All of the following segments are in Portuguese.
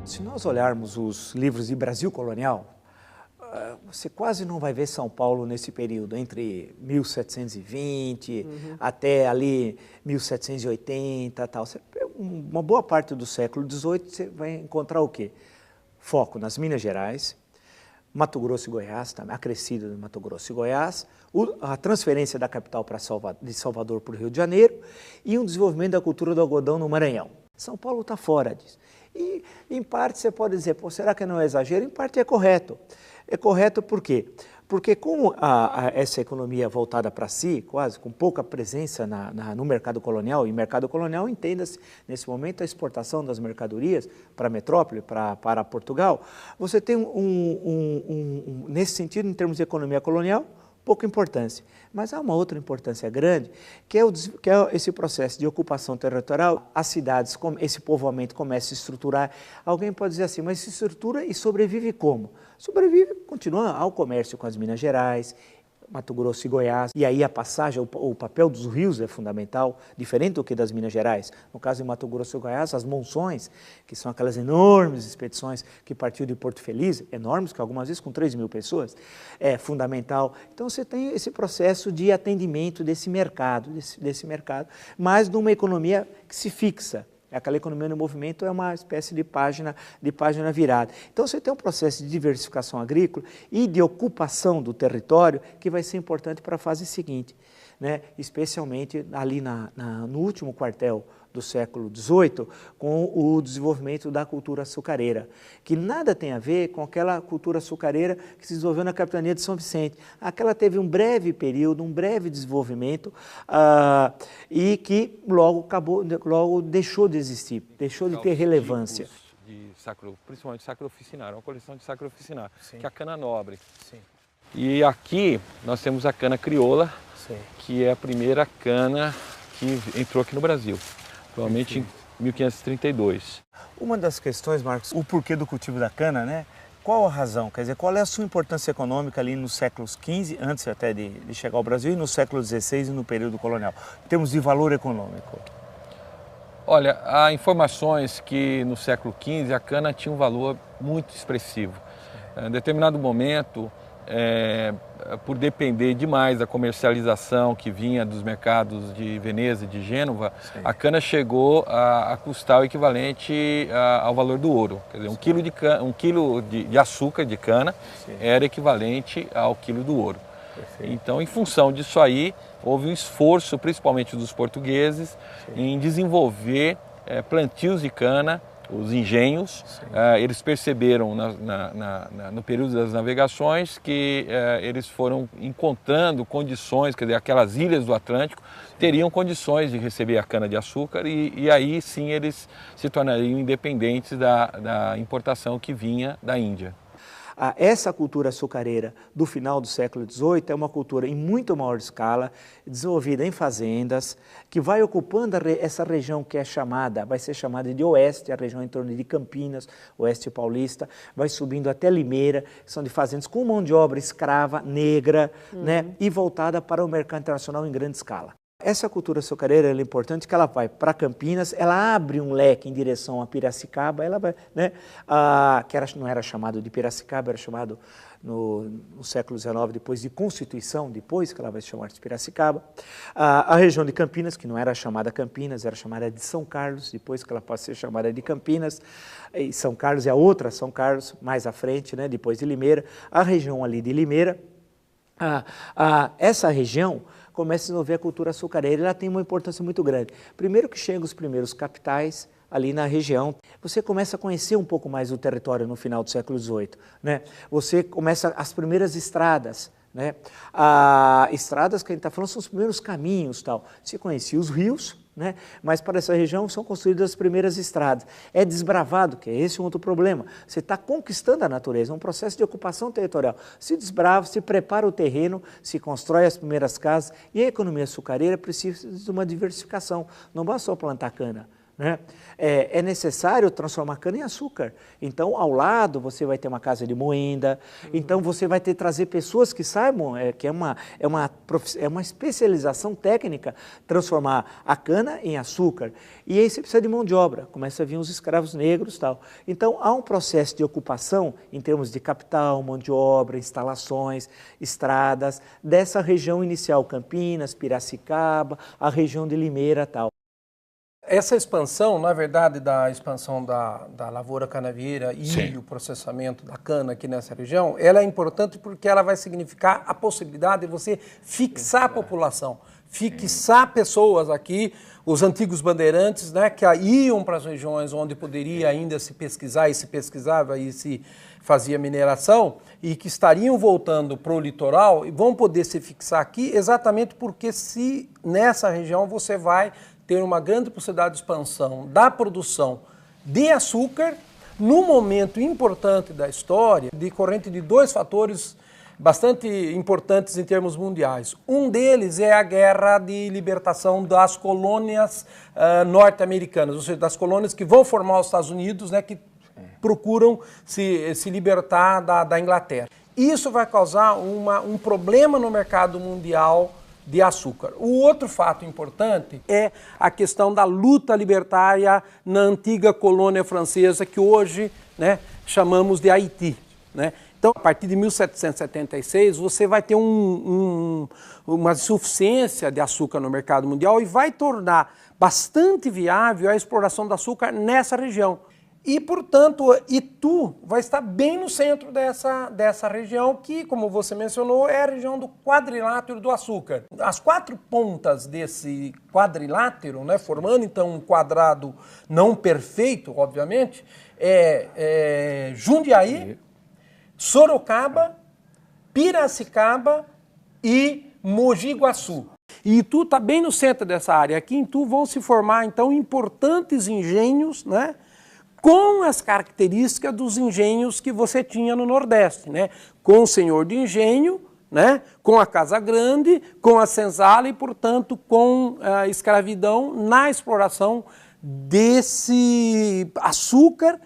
Se nós olharmos os livros de Brasil colonial, você quase não vai ver São Paulo nesse período, entre 1720 até ali 1780 tal. Uma boa parte do século XVIII você vai encontrar o quê? Foco nas Minas Gerais, Mato Grosso e Goiás, a crescida de Mato Grosso e Goiás, a transferência da capital de Salvador para o Rio de Janeiro e um desenvolvimento da cultura do algodão no Maranhão. São Paulo está fora disso. E, em parte, você pode dizer, pô, será que não é exagero? Em parte é correto. É correto por quê? Porque com essa economia voltada para si, quase, com pouca presença no mercado colonial, e mercado colonial entenda-se, nesse momento, a exportação das mercadorias para a metrópole, para Portugal, você tem, nesse sentido, em termos de economia colonial, pouca importância. Mas há uma outra importância grande, que é esse processo de ocupação territorial, as cidades, esse povoamento começa a se estruturar. Alguém pode dizer assim, mas se estrutura e sobrevive como? Sobrevive, continua ao comércio com as Minas Gerais, Mato Grosso e Goiás, e aí a passagem, o papel dos rios é fundamental, diferente do que das Minas Gerais. No caso de Mato Grosso e Goiás, as monções, que são aquelas enormes expedições que partiu de Porto Feliz, enormes, que algumas vezes com 3.000 pessoas, é fundamental. Então você tem esse processo de atendimento desse mercado, mas numa economia que se fixa. Aquela economia no movimento é uma espécie de página virada. Então, você tem um processo de diversificação agrícola e de ocupação do território que vai ser importante para a fase seguinte, né? Especialmente ali no último quartel do século XVIII, com o desenvolvimento da cultura açucareira, que nada tem a ver com aquela cultura açucareira que se desenvolveu na capitania de São Vicente. Aquela teve um breve período, um breve desenvolvimento e que logo deixou de existir, deixou de ter relevância. Principalmente sacro oficinário, uma coleção de sacro oficinário, que é a cana nobre. Sim. E aqui nós temos a cana crioula, que é a primeira cana que entrou aqui no Brasil. Provavelmente em 1532. Uma das questões, Marcos, o porquê do cultivo da cana, né? Qual a razão? Quer dizer, qual é a sua importância econômica ali nos séculos XV, antes até de chegar ao Brasil, e no século XVI e no período colonial, em termos de valor econômico? Olha, há informações que no século XV a cana tinha um valor muito expressivo. Em determinado momento, por depender demais da comercialização que vinha dos mercados de Veneza e de Gênova, a cana chegou a custar o equivalente ao valor do ouro. Quer dizer, um quilo de açúcar de cana era equivalente ao quilo do ouro. Perfeito. Então, em função disso aí, houve um esforço, principalmente dos portugueses, em desenvolver plantios de cana, os engenhos. Eles perceberam no período das navegações que eles foram encontrando condições, quer dizer, aquelas ilhas do Atlântico teriam condições de receber a cana-de-açúcar e aí sim eles se tornariam independentes da importação que vinha da Índia. Essa cultura açucareira do final do século XVIII é uma cultura em muito maior escala, desenvolvida em fazendas, que vai ocupando essa região que vai ser chamada de Oeste, a região em torno de Campinas, Oeste Paulista, vai subindo até Limeira, que são de fazendas com mão de obra escrava, negra, né, e voltada para o mercado internacional em grande escala. Essa cultura açucareira é importante que ela vai para Campinas, ela abre um leque em direção a Piracicaba, ela vai, né, que não era chamado de Piracicaba, era chamado no século XIX, depois de Constituição, depois que ela vai se chamar de Piracicaba. A região de Campinas, que não era chamada Campinas, era chamada de São Carlos, depois que ela passa a ser chamada de Campinas, e São Carlos é a outra São Carlos, mais à frente, né, depois de Limeira. A região ali de Limeira, essa região começa a desenvolver a cultura açucareira, ela tem uma importância muito grande. Primeiro que chegam os primeiros capitais ali na região, você começa a conhecer um pouco mais o território no final do século XVIII, né? Você começa as primeiras estradas, né? Estradas que a gente está falando são os primeiros caminhos, tal. Você conhecia os rios, né? Mas para essa região são construídas as primeiras estradas. É desbravado, que é esse um outro problema. Você está conquistando a natureza, é um processo de ocupação territorial. Se desbrava, se prepara o terreno, se constrói as primeiras casas e a economia açucareira precisa de uma diversificação. Não basta só plantar cana. né? É necessário transformar a cana em açúcar. Então, ao lado, você vai ter uma casa de moenda. Então, você vai trazer pessoas que saibam, que é uma especialização técnica, transformar a cana em açúcar. E aí você precisa de mão de obra. Começa a vir os escravos negros e tal. Então, há um processo de ocupação, em termos de capital, mão de obra, instalações, estradas, dessa região inicial, Campinas, Piracicaba, a região de Limeira e tal. Essa expansão, na verdade, da expansão da lavoura canavieira e Sim. o processamento da cana aqui nessa região, ela é importante porque ela vai significar a possibilidade de você fixar a população, fixar pessoas aqui, os antigos bandeirantes, né, que iam para as regiões onde poderia ainda se pesquisar e se pesquisava e se fazia mineração e que estariam voltando para o litoral e vão poder se fixar aqui exatamente porque se nessa região você vai ter uma grande possibilidade de expansão da produção de açúcar num momento importante da história, decorrente de dois fatores bastante importantes em termos mundiais. Um deles é a guerra de libertação das colônias norte-americanas, ou seja, das colônias que vão formar os Estados Unidos, né, que procuram se libertar da Inglaterra. Isso vai causar um problema no mercado mundial de açúcar. O outro fato importante é a questão da luta libertária na antiga colônia francesa, que hoje, né, chamamos de Haiti, né? Então, a partir de 1776, você vai ter uma suficiência de açúcar no mercado mundial e vai tornar bastante viável a exploração do açúcar nessa região. E, portanto, Itu vai estar bem no centro dessa região que, como você mencionou, é a região do quadrilátero do açúcar. As quatro pontas desse quadrilátero, né, formando então um quadrado não perfeito, obviamente, Jundiaí, Sorocaba, Piracicaba e Mogi Guaçu. E Itu está bem no centro dessa área. Aqui em Itu vão se formar, então, importantes engenhos, né, com as características dos engenhos que você tinha no Nordeste, né? Com o senhor de engenho, né? Com a Casa Grande, com a senzala e, portanto, com a escravidão na exploração desse açúcar.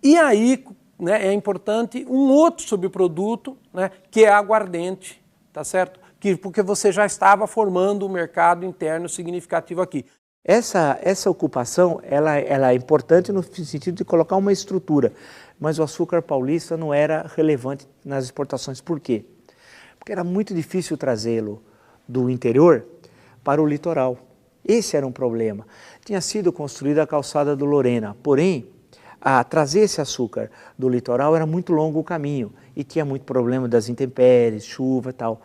E aí, né, é importante um outro subproduto, né, que é a aguardente, tá certo? Porque você já estava formando um mercado interno significativo aqui. Essa ocupação ela é importante no sentido de colocar uma estrutura, mas o açúcar paulista não era relevante nas exportações. Por quê? Porque era muito difícil trazê-lo do interior para o litoral. Esse era um problema. Tinha sido construída a calçada do Lorena, porém, a trazer esse açúcar do litoral era muito longo o caminho e tinha muito problema das intempéries, chuva e tal.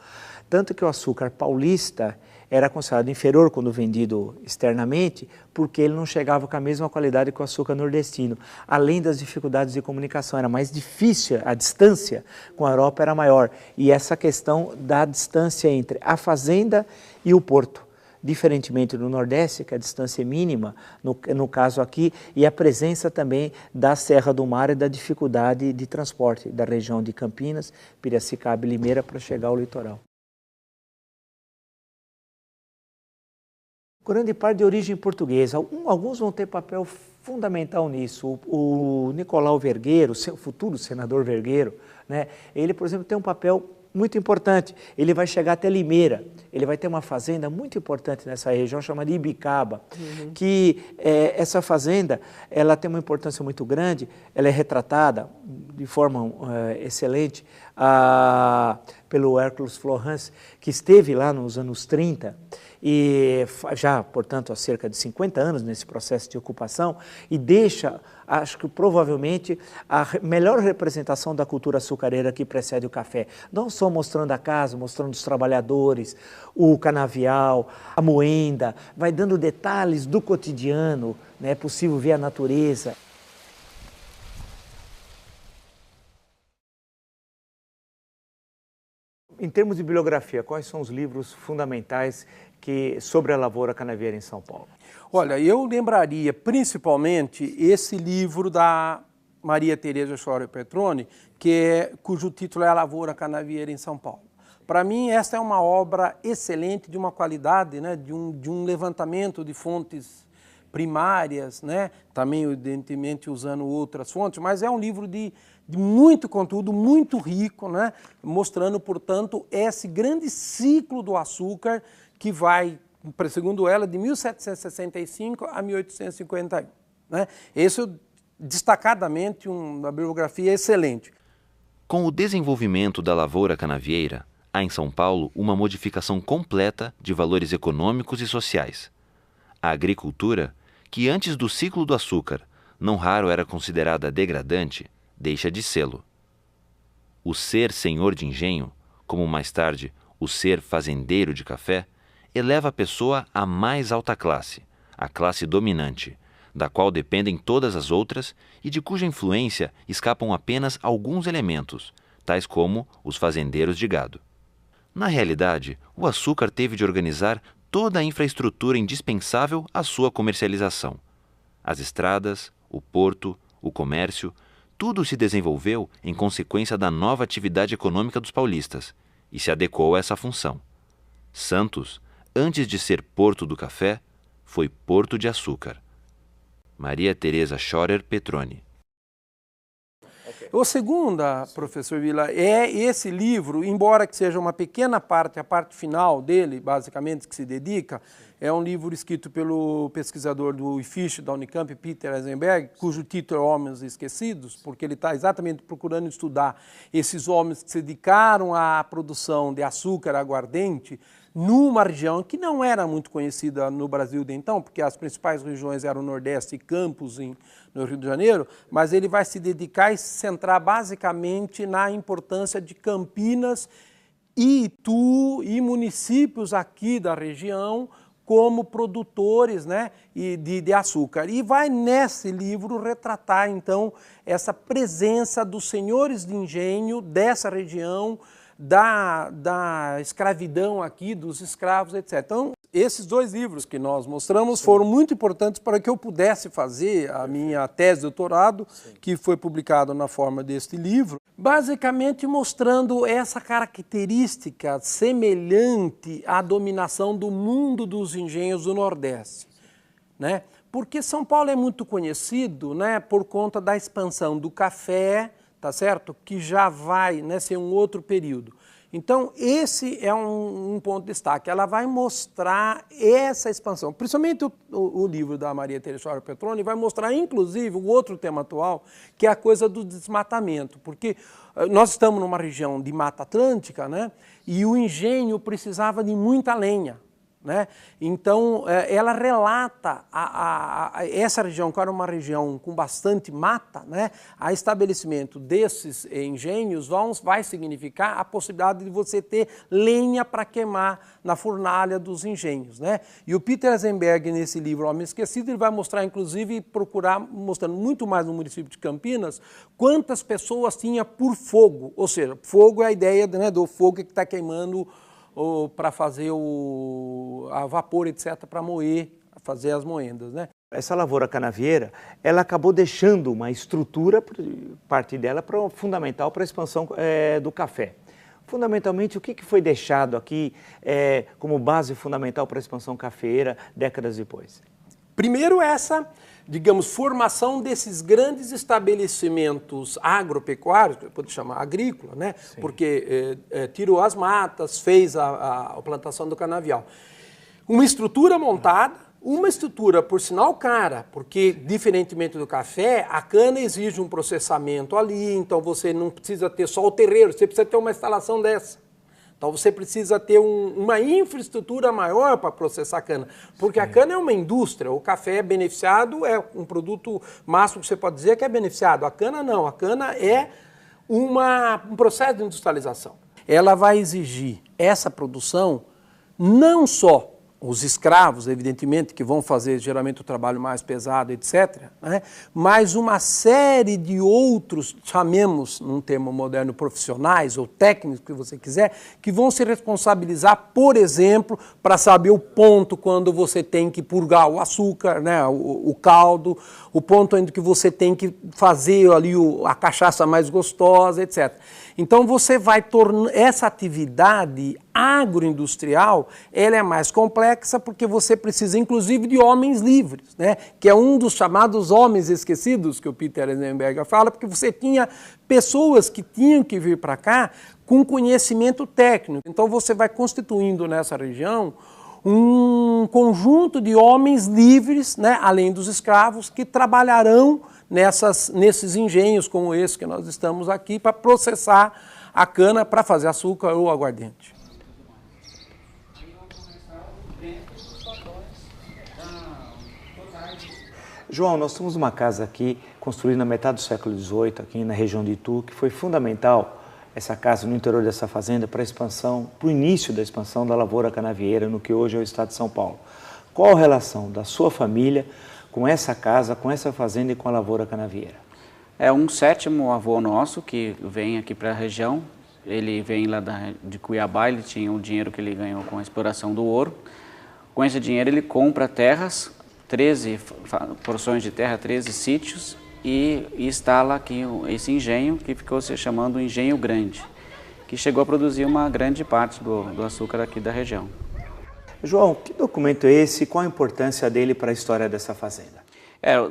Tanto que o açúcar paulista era considerado inferior quando vendido externamente, porque ele não chegava com a mesma qualidade que o açúcar nordestino. Além das dificuldades de comunicação, era mais difícil, a distância com a Europa era maior. E essa questão da distância entre a fazenda e o porto. Diferentemente do Nordeste, que a distância é mínima, no caso aqui, e a presença também da Serra do Mar e da dificuldade de transporte da região de Campinas, Piracicaba e Limeira para chegar ao litoral. Grande parte de origem portuguesa. Alguns vão ter papel fundamental nisso. O Nicolau Vergueiro, o futuro senador Vergueiro, né, ele, por exemplo, tem um papel muito importante. Ele vai chegar até Limeira. Ele vai ter uma fazenda muito importante nessa região, chamada Ibicaba, que essa fazenda ela tem uma importância muito grande, ela é retratada de forma excelente pelo Hércules Florence, que esteve lá nos anos 30, e já, portanto, há cerca de 50 anos nesse processo de ocupação, e deixa, acho que provavelmente, a melhor representação da cultura açucareira que precede o café. Não só mostrando a casa, mostrando os trabalhadores, o canavial, a moenda, vai dando detalhes do cotidiano, né? É possível ver a natureza. Em termos de bibliografia, quais são os livros fundamentais sobre a lavoura canavieira em São Paulo? Olha, eu lembraria principalmente esse livro da Maria Tereza Schroer Petroni, cujo título é A Lavoura Canavieira em São Paulo. Para mim, essa é uma obra excelente, de uma qualidade, né, de um levantamento de fontes primárias, né? Também, evidentemente, usando outras fontes, mas é um livro de muito conteúdo, muito rico, né? Mostrando, portanto, esse grande ciclo do açúcar que vai, segundo ela, de 1765 a 1851. Né? Esse, destacadamente, uma bibliografia excelente. Com o desenvolvimento da lavoura canavieira, há em São Paulo uma modificação completa de valores econômicos e sociais. A agricultura, que antes do ciclo do açúcar não raro era considerada degradante, deixa de sê-lo. O ser senhor de engenho, como mais tarde o ser fazendeiro de café, eleva a pessoa à mais alta classe, a classe dominante, da qual dependem todas as outras e de cuja influência escapam apenas alguns elementos, tais como os fazendeiros de gado. Na realidade, o açúcar teve de organizar toda a infraestrutura indispensável à sua comercialização. As estradas, o porto, o comércio, tudo se desenvolveu em consequência da nova atividade econômica dos paulistas e se adequou a essa função. Santos, antes de ser porto do café, foi porto de açúcar. Maria Teresa Schorer Petroni. O segundo, professor Vila, é esse livro, embora que seja uma pequena parte, a parte final dele, basicamente, que se dedica, é um livro escrito pelo pesquisador do IFISH da Unicamp, Peter Eisenberg, cujo título é Homens Esquecidos, porque ele está exatamente procurando estudar esses homens que se dedicaram à produção de açúcar aguardente numa região que não era muito conhecida no Brasil de então, porque as principais regiões eram o Nordeste e Campos no Rio de Janeiro, mas ele vai se dedicar e se centrar basicamente na importância de Campinas e Itu e municípios aqui da região como produtores, né, de açúcar. E vai nesse livro retratar então essa presença dos senhores de engenho dessa região, da escravidão aqui, dos escravos, etc. Então, esses dois livros que nós mostramos foram muito importantes para que eu pudesse fazer a minha tese de doutorado, que foi publicada na forma deste livro, basicamente mostrando essa característica semelhante à dominação do mundo dos engenhos do Nordeste, né? Porque São Paulo é muito conhecido, né, por conta da expansão do café, tá certo? Que já vai, né, ser um outro período. Então, esse é um ponto de destaque. Ela vai mostrar essa expansão. Principalmente o livro da Maria Teresa Schorer Petroni vai mostrar, inclusive, o outro tema atual, que é a coisa do desmatamento. Porque nós estamos numa região de Mata Atlântica, né? E o engenho precisava de muita lenha, né? Então, ela relata essa região, que era uma região com bastante mata, né? A estabelecimento desses engenhos vai significar a possibilidade de você ter lenha para queimar na fornalha dos engenhos, né? E o Peter Eisenberg, nesse livro Homem Esquecido, ele vai mostrar, inclusive, mostrando muito mais no município de Campinas, quantas pessoas tinha por fogo, ou seja, fogo é a ideia, né, do fogo que está queimando ou para fazer a vapor, etc., para moer, fazer as moendas, né? Essa lavoura canavieira, ela acabou deixando uma estrutura, parte dela, fundamental para a expansão do café. Fundamentalmente, o que foi deixado aqui como base fundamental para a expansão cafeeira décadas depois? Primeiro essa, digamos, formação desses grandes estabelecimentos agropecuários, que pode chamar agrícola, né? Sim. Porque tirou as matas, fez a plantação do canavial. Uma estrutura montada, uma estrutura, por sinal, cara, porque, diferentemente do café, a cana exige um processamento ali, então você não precisa ter só o terreiro, você precisa ter uma instalação dessa. Então você precisa ter uma infraestrutura maior para processar a cana, porque a cana é uma indústria, o café é beneficiado, é um produto máximo que você pode dizer que é beneficiado, a cana não, a cana é um processo de industrialização. Ela vai exigir essa produção não só os escravos, evidentemente, que vão fazer geralmente o trabalho mais pesado, etc., né? Mas uma série de outros, chamemos, num termo moderno, profissionais ou técnicos, que você quiser, que vão se responsabilizar, por exemplo, para saber o ponto quando você tem que purgar o açúcar, né? o caldo, o ponto onde que você tem que fazer ali a cachaça mais gostosa, etc. Então você vai tornar essa atividade agroindustrial, ela é mais complexa porque você precisa inclusive de homens livres, né? Que é um dos chamados homens esquecidos que o Peter Eisenberger fala, porque você tinha pessoas que tinham que vir para cá com conhecimento técnico. Então você vai constituindo nessa região um conjunto de homens livres, né, além dos escravos, que trabalharão nesses engenhos como esse que nós estamos aqui para processar a cana para fazer açúcar ou aguardente. João, nós temos uma casa aqui construída na metade do século XVIII, aqui na região de Itu, que foi fundamental, essa casa no interior dessa fazenda, para a expansão, para o início da expansão da lavoura canavieira no que hoje é o estado de São Paulo. Qual a relação da sua família com essa casa, com essa fazenda e com a lavoura canavieira? É um sétimo avô nosso que vem aqui para a região. Ele vem lá de Cuiabá, ele tinha um dinheiro que ele ganhou com a exploração do ouro. Com esse dinheiro ele compra terras, 13 porções de terra, 13 sítios, e instala aqui esse engenho que ficou se chamando Engenho Grande, que chegou a produzir uma grande parte do açúcar aqui da região. João, que documento é esse e qual a importância dele para a história dessa fazenda?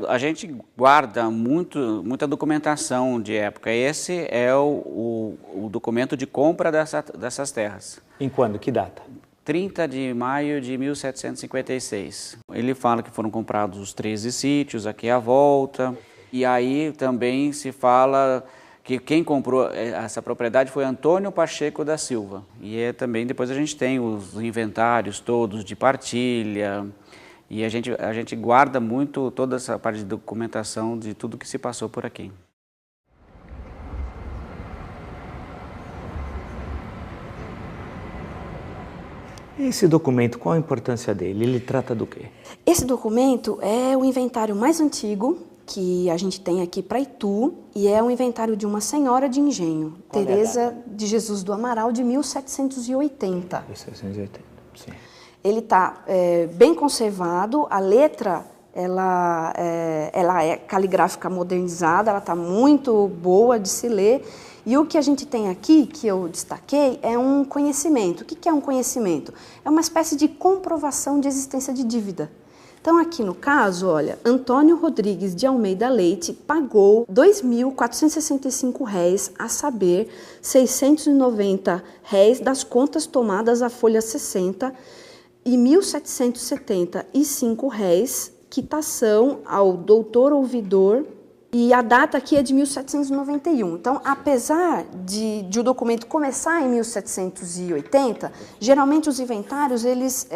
A gente guarda muita documentação de época. Esse é o documento de compra dessas terras. Em quando? Que data? 30 de maio de 1756. Ele fala que foram comprados os 13 sítios aqui à volta. E aí também se fala que quem comprou essa propriedade foi Antônio Pacheco da Silva. E também depois a gente tem os inventários todos de partilha. E a gente guarda muito toda essa parte de documentação de tudo que se passou por aqui. Esse documento, qual a importância dele? Ele trata do quê? Esse documento é o inventário mais antigo que a gente tem aqui para Itu e é um inventário de uma senhora de engenho, Teresa de Jesus do Amaral, de 1780. 1780, sim. Ele está bem conservado, a letra ela é caligráfica modernizada, ela está muito boa de se ler. E o que a gente tem aqui, que eu destaquei, é um conhecimento. O que é um conhecimento? É uma espécie de comprovação de existência de dívida. Então, aqui no caso, olha, Antônio Rodrigues de Almeida Leite pagou R$ 2.465, a saber, R$ 690 das contas tomadas à folha 60 e R$ 1.775, quitação ao doutor ouvidor. E a data aqui é de 1791. Então, apesar de o documento começar em 1780, geralmente os inventários eles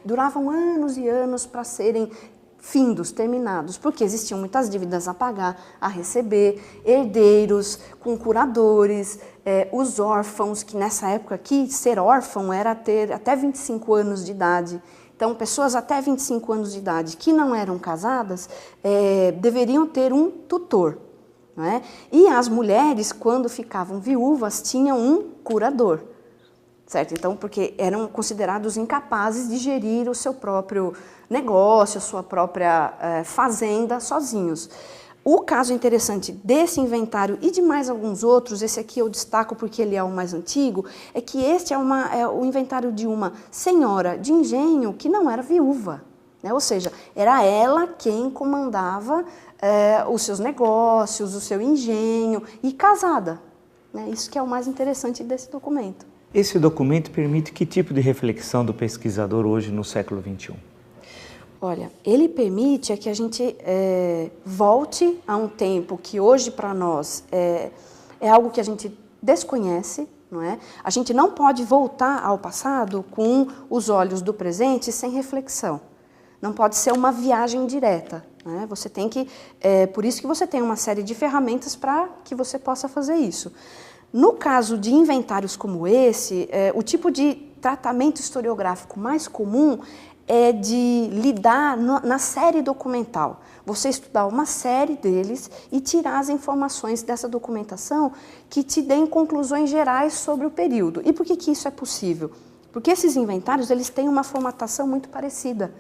duravam anos e anos para serem findos, terminados, porque existiam muitas dívidas a pagar, a receber, herdeiros com curadores, os órfãos, que nessa época aqui, ser órfão era ter até 25 anos de idade. Então, pessoas até 25 anos de idade que não eram casadas deveriam ter um tutor, não é? E as mulheres, quando ficavam viúvas, tinham um curador, certo? Então, porque eram considerados incapazes de gerir o seu próprio negócio, a sua própria fazenda sozinhos. O caso interessante desse inventário e de mais alguns outros, esse aqui eu destaco porque ele é o mais antigo, é que este é o inventário de uma senhora de engenho que não era viúva, né? Ou seja, era ela quem comandava os seus negócios, o seu engenho e casada, né? Isso que é o mais interessante desse documento. Esse documento permite que tipo de reflexão do pesquisador hoje no século XXI? Olha, ele permite que a gente volte a um tempo que hoje para nós é algo que a gente desconhece, não é? A gente não pode voltar ao passado com os olhos do presente sem reflexão. Não pode ser uma viagem direta, né? Você tem que, por isso que você tem uma série de ferramentas para que você possa fazer isso. No caso de inventários como esse, o tipo de tratamento historiográfico mais comum é de lidar na série documental. Você estudar uma série deles e tirar as informações dessa documentação que te deem conclusões gerais sobre o período. E por que isso é possível? Porque esses inventários eles têm uma formatação muito parecida,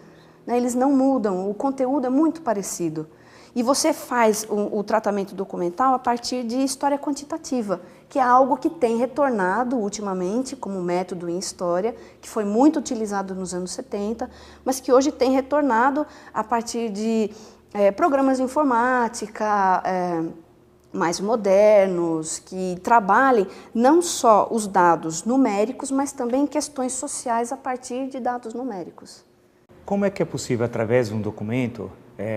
né? Eles não mudam, o conteúdo é muito parecido. E você faz o tratamento documental a partir de história quantitativa, que é algo que tem retornado ultimamente como método em história, que foi muito utilizado nos anos 70, mas que hoje tem retornado a partir de programas de informática mais modernos, que trabalhem não só os dados numéricos, mas também questões sociais a partir de dados numéricos. Como é que é possível, através de um documento,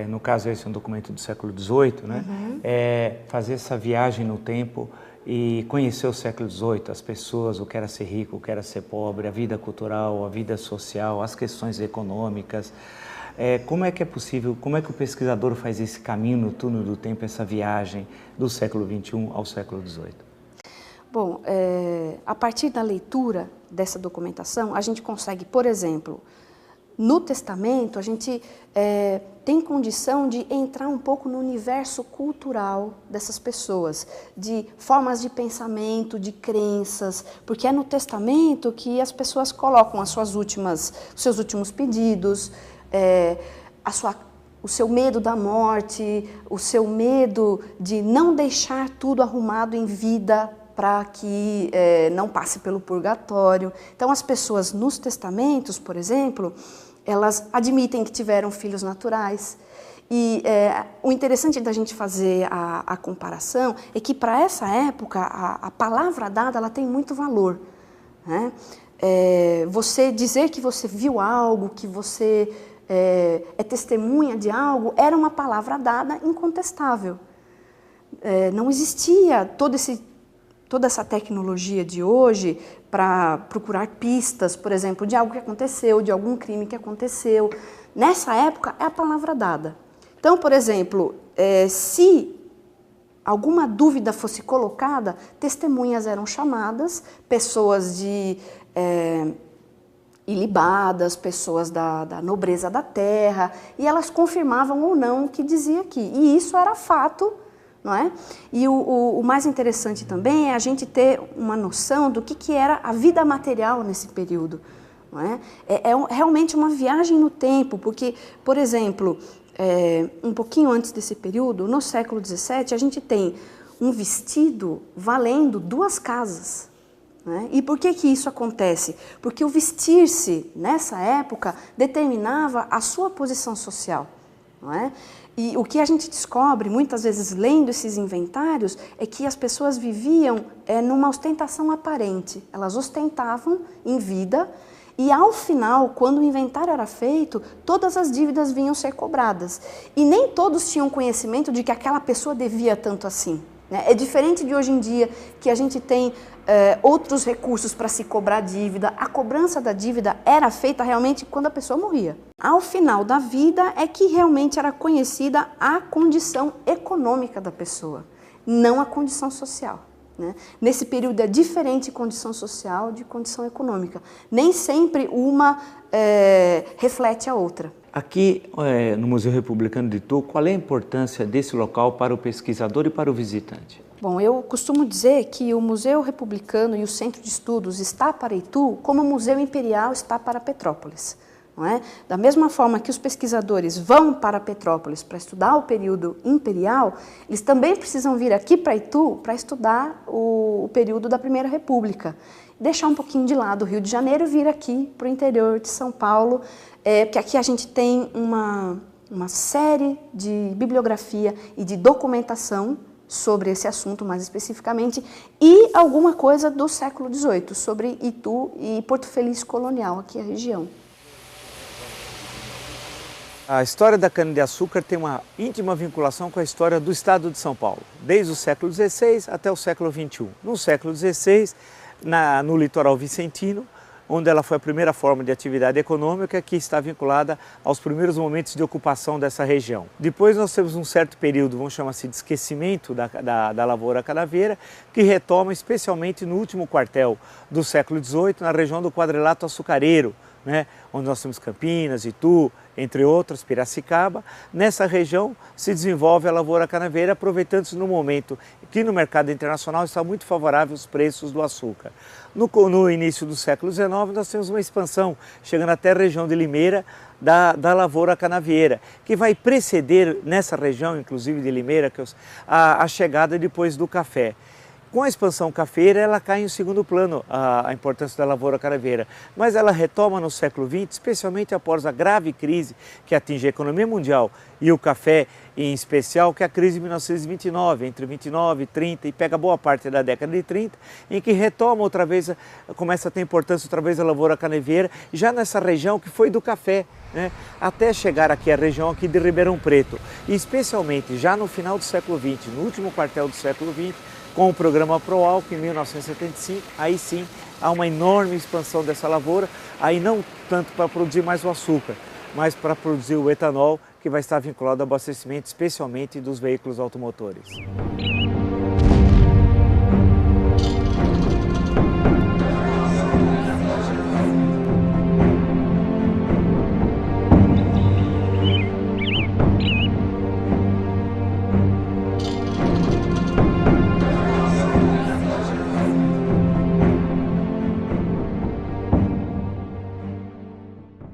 no caso esse é um documento do século XVIII, né, fazer essa viagem no tempo e conhecer o século XVIII, as pessoas, o que era ser rico, o que era ser pobre, a vida cultural, a vida social, as questões econômicas. Como é que é possível, como é que o pesquisador faz esse caminho no túnel do tempo, essa viagem do século XXI ao século XVIII? Bom, a partir da leitura dessa documentação, a gente consegue, por exemplo, no Testamento, a gente tem condição de entrar um pouco no universo cultural dessas pessoas, de formas de pensamento, de crenças, porque é no Testamento que as pessoas colocam os seus últimos pedidos, o seu medo da morte, o seu medo de não deixar tudo arrumado em vida para que não passe pelo purgatório. Então, as pessoas nos testamentos, por exemplo, elas admitem que tiveram filhos naturais. E o interessante da gente fazer a comparação é que, para essa época, a palavra dada ela tem muito valor, né? Você dizer que você viu algo, que você é testemunha de algo, era uma palavra dada incontestável. Não existia toda essa tecnologia de hoje para procurar pistas, por exemplo, de algo que aconteceu, de algum crime que aconteceu. Nessa época, é a palavra dada. Então, por exemplo, se alguma dúvida fosse colocada, testemunhas eram chamadas, pessoas ilibadas, pessoas da nobreza da terra, e elas confirmavam ou não o que dizia aqui. E isso era fato, não é? E o mais interessante também é a gente ter uma noção do que era a vida material nesse período. Não é? Realmente uma viagem no tempo, porque, por exemplo, um pouquinho antes desse período, no século XVII, a gente tem um vestido valendo 2 casas. Né? E por que isso acontece? Porque o vestir-se, nessa época, determinava a sua posição social. Não é? E o que a gente descobre, muitas vezes lendo esses inventários, é que as pessoas viviam numa ostentação aparente. Elas ostentavam em vida e, ao final, quando o inventário era feito, todas as dívidas vinham ser cobradas. E nem todos tinham conhecimento de que aquela pessoa devia tanto assim. Né? É diferente de hoje em dia, que a gente tem outros recursos para se cobrar dívida. A cobrança da dívida era feita realmente quando a pessoa morria. Ao final da vida é que realmente era conhecida a condição econômica da pessoa, não a condição social. Né? Nesse período é diferente condição social de condição econômica. Nem sempre uma reflete a outra. Aqui no Museu Republicano de Itu, qual é a importância desse local para o pesquisador e para o visitante? Bom, eu costumo dizer que o Museu Republicano e o Centro de Estudos está para Itu como o Museu Imperial está para Petrópolis. Não é? Da mesma forma que os pesquisadores vão para Petrópolis para estudar o período imperial, eles também precisam vir aqui para Itu para estudar o período da Primeira República. Deixar um pouquinho de lado o Rio de Janeiro e vir aqui para o interior de São Paulo, porque aqui a gente tem uma série de bibliografia e de documentação sobre esse assunto mais especificamente, e alguma coisa do século XVIII, sobre Itu e Porto Feliz colonial, aqui a região. A história da cana-de-açúcar tem uma íntima vinculação com a história do estado de São Paulo, desde o século XVI até o século XXI. No século XVI, no litoral vicentino, onde ela foi a primeira forma de atividade econômica que está vinculada aos primeiros momentos de ocupação dessa região. Depois nós temos um certo período, vamos chamar assim, de esquecimento da lavoura canavieira, que retoma especialmente no último quartel do século XVIII, na região do quadrilato açucareiro, né, onde nós temos Campinas, Itu, entre outras, Piracicaba. Nessa região se desenvolve a lavoura canavieira, aproveitando-se no momento que no mercado internacional está muito favorável os preços do açúcar. No início do século XIX, nós temos uma expansão, chegando até a região de Limeira, da lavoura canavieira, que vai preceder nessa região, inclusive de Limeira, a chegada depois do café. Com a expansão cafeira, ela cai em segundo plano, a importância da lavoura canavieira, mas ela retoma no século XX, especialmente após a grave crise que atinge a economia mundial e o café em especial, que é a crise de 1929, entre 29 e 30, e pega boa parte da década de 30, em que retoma outra vez, começa a ter importância outra vez a lavoura canavieira, já nessa região que foi do café, né, até chegar aqui a região aqui de Ribeirão Preto, e especialmente já no final do século XX, no último quartel do século XX, com o programa ProAlco em 1975, aí sim há uma enorme expansão dessa lavoura, aí não tanto para produzir mais o açúcar, mas para produzir o etanol, que vai estar vinculado ao abastecimento especialmente dos veículos automotores.